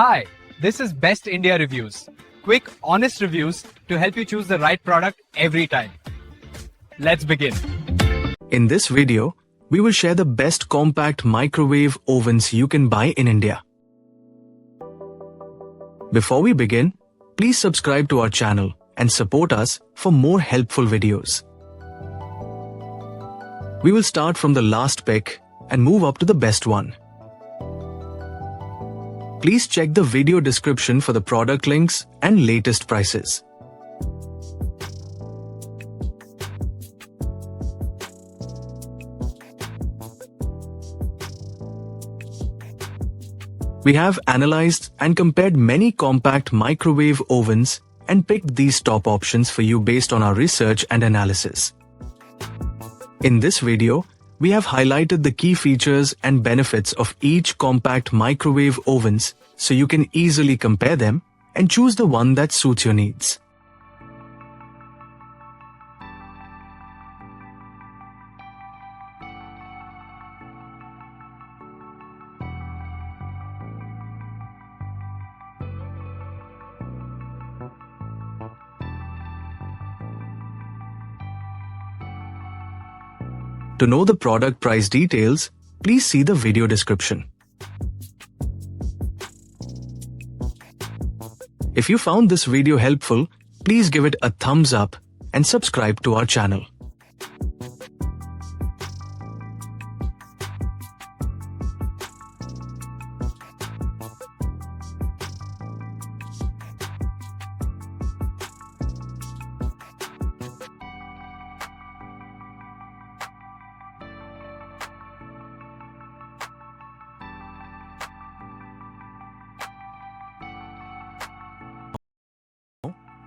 Hi, this is Best India Reviews. Quick, honest reviews to help you choose the right product every time. Let's begin. In this video, we will share the best compact microwave ovens you can buy in India. Before we begin, please subscribe to our channel and support us for more helpful videos. We will start from the last pick and move up to the best one. Please check the video description for the product links and latest prices. We have analyzed and compared many compact microwave ovens and picked these top options for you based on our research and analysis. In this video, we have highlighted the key features and benefits of each compact microwave ovens so you can easily compare them and choose the one that suits your needs. To know the product price details, please see the video description. If you found this video helpful, please give it a thumbs up and subscribe to our channel.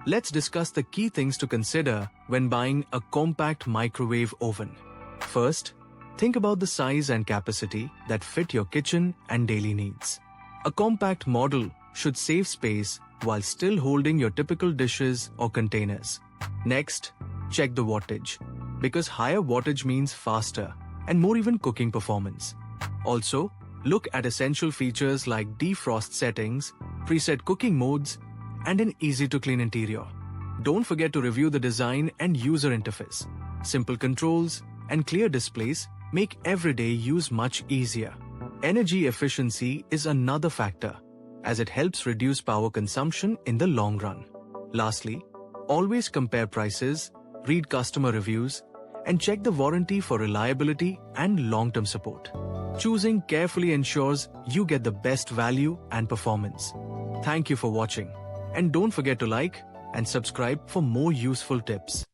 Let's discuss the key things to consider when buying a compact microwave oven. First, think about the size and capacity that fit your kitchen and daily needs. A compact model should save space while still holding your typical dishes or containers. Next, check the wattage, because higher wattage means faster and more even cooking performance. Also, look at essential features like defrost settings, preset cooking modes, and an easy-to-clean interior. Don't forget to review the design and user interface. Simple controls and clear displays make everyday use much easier. Energy efficiency is another factor, as it helps reduce power consumption in the long run. Lastly, always compare prices, read customer reviews, and check the warranty for reliability and long-term support. Choosing carefully ensures you get the best value and performance. Thank you for watching. And don't forget to like and subscribe for more useful tips.